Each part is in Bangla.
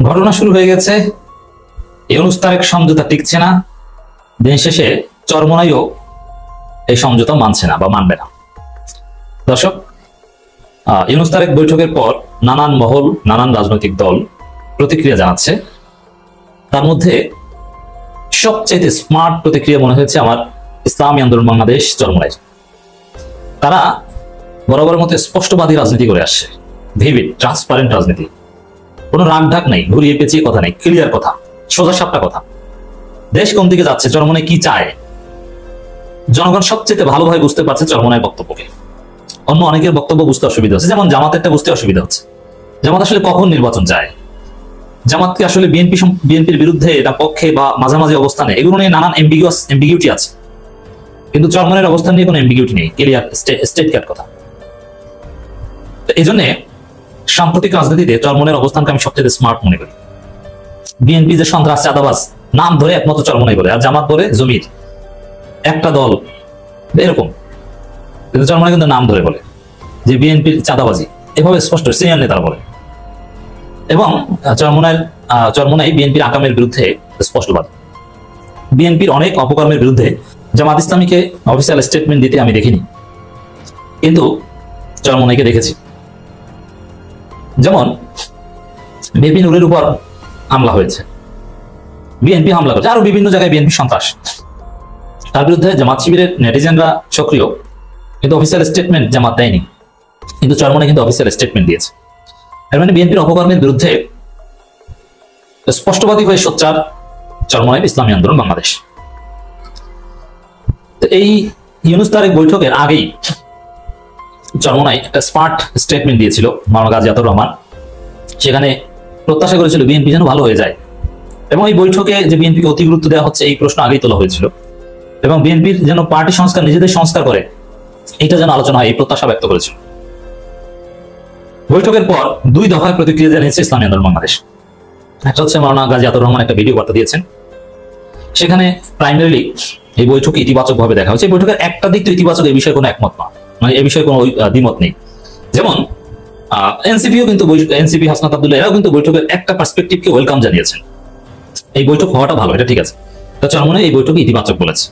ঘটনা শুরু হয়ে গেছে। ইউনূস তারেক সমঝোতা টিকছে না, দিন শেষে চরমোনাইও এই সমঝোতা মানছে না বা মানবে না। দর্শক, ইউনূস তারেক বৈঠকের পর নানান মহল, নানান রাজনৈতিক দল প্রতিক্রিয়া জানাচ্ছে। তার মধ্যে সবচেয়ে স্মার্ট প্রতিক্রিয়া মনে হয়েছে আমার ইসলামী আন্দোলন বাংলাদেশ চরমোনাই। তারা বরাবর মতো স্পষ্টবাদী রাজনীতি করে আসছে, ভিভিড ট্রান্সপারেন্ট রাজনীতি, কোনো রাগ ঢাক নেই, ঘুরিয়ে পেঁচিয়ে কথা নেই, ক্লিয়ার কথা, সোজা সাপটা কথা। দেশ কোন দিকে যাচ্ছে, চরমোনাই কি চায়, জনগণ সবচেয়ে ভালোভাবে বুঝতে পারছে চরমোনাইয়ের বক্তব্যকে। অন্য অনেকের বক্তব্য বুঝতে অসুবিধা হচ্ছে, যেমন জামাতেরটা বুঝতে অসুবিধা হচ্ছে। জামাত আসলে কখন নির্বাচন চায়, জামাতকে আসলে বিএনপির বিরুদ্ধে এটা পক্ষে বা মাঝামাঝি অবস্থানে, এগুলো নিয়ে নানান এমবিগিউটি আছে। কিন্তু চরমোনাইয়ের অবস্থান নিয়ে কোনো এমবিগিউটি নেই, ক্লিয়ার স্টেট ক্যাট কথা। এই জন্য সাম্প্রতিক রাজনীতিতে চরমোনাইয়ের অবস্থানকে আমি সবচেয়ে স্মার্ট মনে করি। বিএনপি যে সন্ত্রাস চাঁদাবাজ নাম ধরে একমাত্র চরমোনাই বলে, আর জামাত বলে জমির একটা দল, এরকম। কিন্তু চরমোনাই কিন্তু নাম ধরে বলে যে বিএনপির চাঁদাবাজি, এভাবে স্পষ্ট সিনিয়র নেতারা বলে। এবং চরমোনাই বিএনপির আকামের বিরুদ্ধে স্পষ্টবাদ। বিএনপির অনেক অপকর্মের বিরুদ্ধে জামাত ইসলামীকে অফিসিয়াল স্টেটমেন্ট দিতে আমি দেখিনি, কিন্তু চরমোনাইকে দেখেছি। যেমন বিপি নুরের উপর হামলা হয়েছে, বিএনপি হামলা করেছে, আরো বিভিন্ন জায়গায় বিএনপি সন্ত্রাস, তার বিরুদ্ধে জামাত শিবিরের নেটিজেনরা সক্রিয়, কিন্তু অফিসিয়াল স্টেটমেন্ট জামাত দেয়নি। কিন্তু চরমোনাই কিন্তু অফিসিয়াল স্টেটমেন্ট দিয়েছে। এর মানে বিএনপির অপকর্মের বিরুদ্ধে স্পষ্টবাদী হয়ে সোচ্চার চরমোনাই ইসলামী আন্দোলন বাংলাদেশ। এই ইউনূস তারেক বৈঠকের আগেই চরমোনাই একটা স্মার্ট স্টেটমেন্ট দিয়েছিল মাওলানা গাজী আতাউর রহমান। সেখানে প্রত্যাশা করেছিল বিএনপি যেন ভালো হয়ে যায়, এবং এই বৈঠকে যে বিএনপিকে অতি গুরুত্ব দেওয়া হচ্ছে এই প্রশ্ন আগেই তোলা হয়েছিল, এবং বিএনপির যেন পার্টি সংস্কার, নিজেদের সংস্কার করে, এটা যেন আলোচনা হয়, এই প্রত্যাশা ব্যক্ত করেছিল। বৈঠকের পর দুই দফায় প্রতিক্রিয়া জানিয়েছে ইসলামী আন্দোলন বাংলাদেশ। একটা হচ্ছে মাওলানা গাজী আতাউর রহমান একটা ভিডিও বার্তা দিয়েছেন, সেখানে প্রাইমারিলি এই বৈঠকে ইতিবাচক ভাবে দেখা হচ্ছে। এই বৈঠকের একটা দিক তো ইতিবাচক, এই বিষয়ে কোনো একমত না, মানে এই বিষয়ে কোনো দ্বিমত নেই। যেমন এনসিপিও কিন্তু এনসিপি হাসনাত আব্দুল্লাহ এরাও কিন্তু বৈঠকের একটা পার্সপেক্টিভকে ওয়েলকাম জানিয়েছেন। এই বৈঠক হওয়াটা ভালো, এটা ঠিক আছে। তো চরমোনাই এই বৈঠকে ইতিবাচক বলেছে।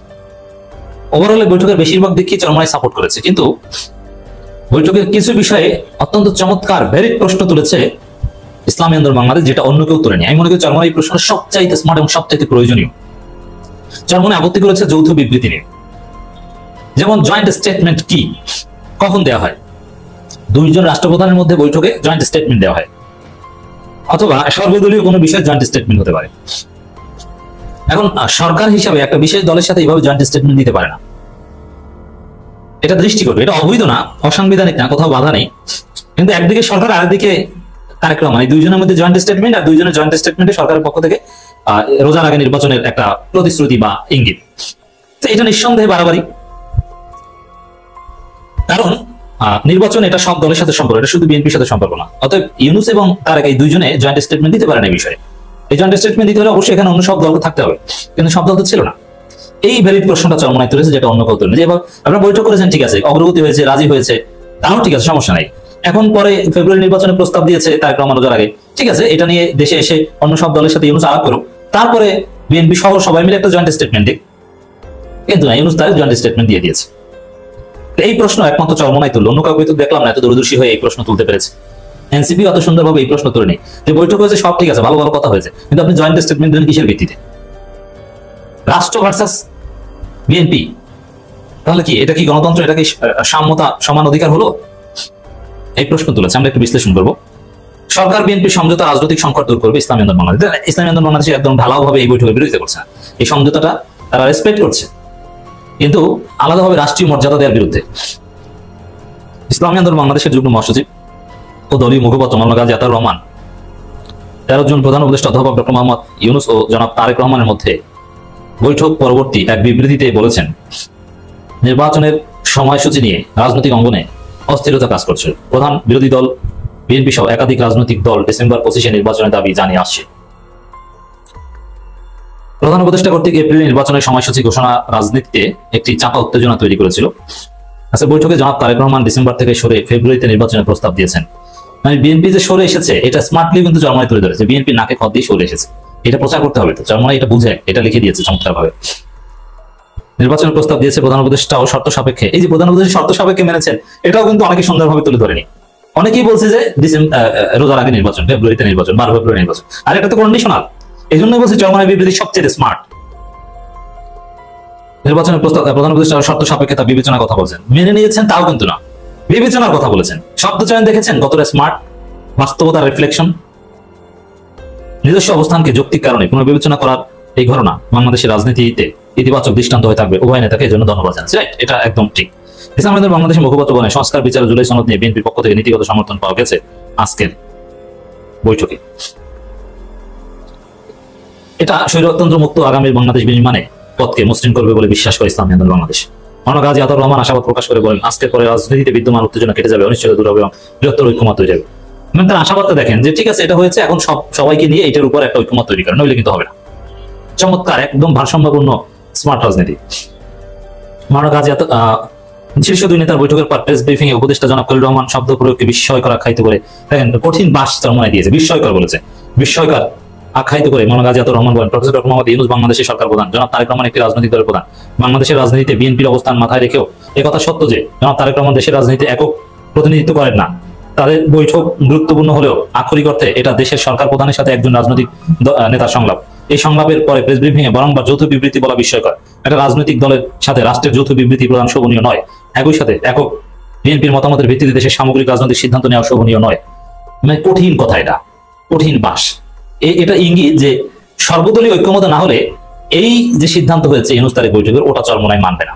ওভারঅল বৈঠকের বেশিরভাগ দিককে চরমোনাই সাপোর্ট করেছে, কিন্তু বৈঠকের কিছু বিষয়ে অত্যন্ত চমৎকার ভেরিড প্রশ্ন তুলেছে ইসলামী আন্দোলন বাংলাদেশ, যেটা অন্য কেউ তুলেনি। আমি মনে করি চরমোনাই এই প্রশ্নটা সবচাইতে স্মার্ট এবং সবচাইতে প্রয়োজনীয়। চরমোনাই আপত্তি করেছে যৌথ বিবৃতি নিয়ে। যেমন জয়েন্ট স্টেটমেন্ট কি, কখন দেওয়া হয়? দুইজন রাষ্ট্রপ্রধানের মধ্যে বৈঠকে জয়েন্ট স্টেটমেন্ট দেওয়া হয়, অথবা সর্বদলীয় কোনো বিষয়ে জয়েন্ট স্টেটমেন্ট হতে পারে। এখন সরকার হিসাবে একটা বিশেষ দলের সাথে এইভাবে জয়েন্ট স্টেটমেন্ট দিতে পারে না, এটা দৃষ্টিকটু, এটা অবৈধ না, অসাংবিধানিক না, কোথাও বাধা নেই। কিন্তু একদিকে সরকার, আরেকদিকে তারেক রহমান, এই দুইজনের মধ্যে জয়েন্ট স্টেটমেন্ট, আর দুইজনের জয়েন্ট স্টেটমেন্টে সরকারের পক্ষ থেকে রোজার আগে নির্বাচনের একটা প্রতিশ্রুতি বা ইঙ্গিত। এটা নিঃসন্দেহে বাড়াবাড়ি, কারণ নির্বাচন এটা সব দলের সাথে সম্পর্ক, এটা শুধু বিএনপির সাথে সম্পর্ক না। অতএব ইউনূস এবং তারেক এই দুইজনে জয়েন্ট স্টেটমেন্ট দিতে পারেন এই বিষয়ে। এই জয়েন্ট স্টেটমেন্ট দিতে হলে অবশ্যই এখানে অন্য সব দলকে থাকতে হবে, কিন্তু সব দল তো ছিল না। এই ভ্যালিড প্রশ্নটা চরমোনাই তুলেছে, যেটা অন্য কেউ তুলেনি। যে আপনারা বৈঠক করেছেন, ঠিক আছে, অগ্রগতি হয়েছে, রাজি হয়েছে, তাও ঠিক আছে, সমস্যা নাই। এখন পরে ফেব্রুয়ারি নির্বাচনের প্রস্তাব দিয়েছে তারেক রহমান রোজার আগে, ঠিক আছে, এটা নিয়ে দেশে এসে অন্য সব দলের সাথে ইউনূস আলাপ করুক, তারপরে বিএনপি সহ সবাই মিলে একটা জয়েন্ট স্টেটমেন্ট দিক। কিন্তু না, ইউনূস তারেক জয়েন্ট স্টেটমেন্ট দিয়ে দিয়েছে। এই প্রশ্ন একমাত্র চরমোনাই তুলল, অন্য কাউকে তো দেখলাম না এত দূরদর্শী হয়ে এই প্রশ্ন তুলতে পেরেছে। এনসিপি অত সুন্দরভাবে এই প্রশ্ন তুলে নেই যে বৈঠক হয়েছে, সব ঠিক আছে, ভালো ভালো কথা হয়েছে, কিন্তু আপনি জয়েন্ট স্টেটমেন্ট দিলেন কিসের ভিত্তিতে? রাষ্ট্র ভার্সাস বিএনপি, তাহলে কি এটা কি গণতন্ত্র, এটা কি সাম্যতা, সমান অধিকার হলো? এই প্রশ্ন তুলেছে। আমরা একটু বিশ্লেষণ করবো। সরকার বিএনপি সমঝোতা রাজনৈতিক সংকট দূর করবে ইসলামী আন্দোলন বাংলাদেশ। ইসলামী আন্দোলন বাংলাদেশ একদম ঢালাও ভাবে এই বৈঠকের বিরোধিতা করছে না, এই সমঝোতাটা তারা রেসপেক্ট করছে, কিন্তু আলাদাভাবে রাষ্ট্রীয় মর্যাদা দেওয়ার বিরুদ্ধে। ইসলামী আন্দোলন বাংলাদেশের যুগ্ম মহাসচিব ও দলীয় মুখপাত্র মাওলানা গাজী আতাউর রহমান 13 জুন প্রধান উপদেষ্টা অধ্যাপক ডক্টর মোহাম্মদ ইউনূস ও জনাব তারেক রহমানের মধ্যে বৈঠক পরবর্তী এক বিবৃতিতে বলেছেন, নির্বাচনের সময়সূচি নিয়ে রাজনৈতিক অঙ্গনে অস্থিরতা কাজ করছে। প্রধান বিরোধী দল বিএনপি সহ একাধিক রাজনৈতিক দল ডিসেম্বর 25-এ নির্বাচনের দাবি জানিয়ে আসছে। প্রধান উপদেষ্টা কর্তৃক এপ্রিল নির্বাচনের সময়সূচি ঘোষণা রাজনীতিতে একটি চাপা উত্তেজনা তৈরি করেছিল। আজকে বৈঠকে জনাব তারেক রহমান ডিসেম্বর থেকে সরে ফেব্রুয়ারিতে নির্বাচনের প্রস্তাব দিয়েছেন। মানে বিএনপি যে সরে এসেছে এটা স্মার্টলি কিন্তু চরমনাই তুলে ধরেছে, বিএনপি নাকে খত দিয়ে সরে এসেছে, এটা প্রচার করতে হবে। তো চরমনাই এটা বুঝে এটা লিখে দিয়েছে চমৎকার ভাবে। নির্বাচনের প্রস্তাব দিয়েছে প্রধান উপদেষ্টাও শর্ত সাপেক্ষে। এই যে প্রধান উপদেষ্টা শর্ত সাপেক্ষে মেনেছেন, এটাও কিন্তু অনেকে সুন্দরভাবে তুলে ধরেনি। অনেকেই বলছে যে রোজার আগে নির্বাচন, ফেব্রুয়ারিতে নির্বাচন, 12 ফেব্রুয়ারি নির্বাচন, আর এটা তো কন্ডিশনাল। এই জন্য বলছি চরমনাই বিবৃতি সবচেয়ে স্মার্ট। নির্বাচনের প্রস্তাব প্রধান উপদেষ্টা শর্ত সাপেক্ষে তা বিবেচনার কথা বলছেন, মেনে নিয়েছেন তাও কিন্তু না, বিবেচনার কথা বলেছেন। শব্দ চয়ন দেখেছেন কতটা স্মার্ট, বাস্তবতার রিফ্লেকশন। নিজস্ব অবস্থানকে যৌক্তিক কারণে পুনর্বিবেচনা করার এই ঘটনা বাংলাদেশের রাজনীতিতে ইতিবাচক দৃষ্টান্ত হয়ে থাকবে। উভয় নেতাকে এর জন্য ধন্যবাদ জানাচ্ছি। রাইট, এটা একদম ঠিক। ইসলাম বাংলাদেশের মুখপাত্র বলেন, সংস্কার বিচার জুলাই সনদ নিয়ে বিএনপির পক্ষ থেকে নীতিগত সমর্থন পাওয়া গেছে আজকের বৈঠকে। এটা স্বৈরতন্ত্র মুক্ত আগামীর বাংলাদেশ বিনির্মাণে পথকে মসৃণ করবে বলে বিশ্বাস করে ইসলামী আন্দোলন বাংলাদেশ। মাওলানা গাজী আতাউর রহমান আশাবাদ প্রকাশ করে বলেন, আজকের পরে রাজনীতিতে বিদ্যমান উত্তেজনা কেটে যাবে, অনিশ্চয়তা দূর হবে এবং বৃহত্তর ঐক্যমত হয়ে যাবে। মানে তার আশাবাদটা দেখেন যে ঠিক আছে, এটা হয়েছে, এখন সবাইকে নিয়ে এটার উপর একটা ঐক্যমত তৈরি করেন, নইলে কিন্তু হবে না। চমৎকার, একদম ভারসাম্যপূর্ণ স্মার্ট রাজনীতি। মাওলানা গাজী শীর্ষ দুই নেতার বৈঠকের পর প্রেস ব্রিফিং এ উপদেষ্টা জনাব খলিলুর রহমান শব্দ প্রয়োগকে বিস্ময়কর আখ্যায়িত করে দেখেন, কঠিন বাস চরমনাই দিয়েছে, বিস্ময়কর বলেছে, বিস্ময়কর আখ্যায়িত করে মাওলানা গাজী আতাউর রহমান বলেন, প্রফেসর ডক্টর মোহাম্মদ ইউনূস বাংলাদেশের সরকার প্রধান, জনাব তারেক রহমান একটি রাজনৈতিক দলের প্রধান। বাংলাদেশের রাজনীতিতে বিএনপির অবস্থান মাথায় রেখেও একথা সত্য যে জনাব তারেক রহমান দেশের রাজনীতিতে একক প্রতিনিধিত্ব করেন না। তাদের বৈঠক গুরুত্বপূর্ণ হলেও আক্ষরিক অর্থে এটা দেশের সরকার প্রধানের সাথে একজন রাজনৈতিক নেতার সংলাপ। এই সংলাপের পরে প্রেস ব্রিফিং এ বারংবার যৌথ বিবৃতি বলা বিস্ময়কর। একটা রাজনৈতিক দলের সাথে রাষ্ট্রের যৌথ বিবৃতি প্রদান শোভনীয় নয়, একই সাথে একক বিএনপির মতামতের ভিত্তিতে দেশের সামগ্রিক রাজনৈতিক সিদ্ধান্ত নেওয়া শোভনীয় নয়। মানে কঠিন কথা, এটা কঠিন বাস। এটা ইঙ্গিত যে সর্বদলীয় ঐক্যমত না হলে এই যে সিদ্ধান্ত হয়েছে ইউনূস তারেক বৈঠকের, ওটা চরমনাই মানবে না।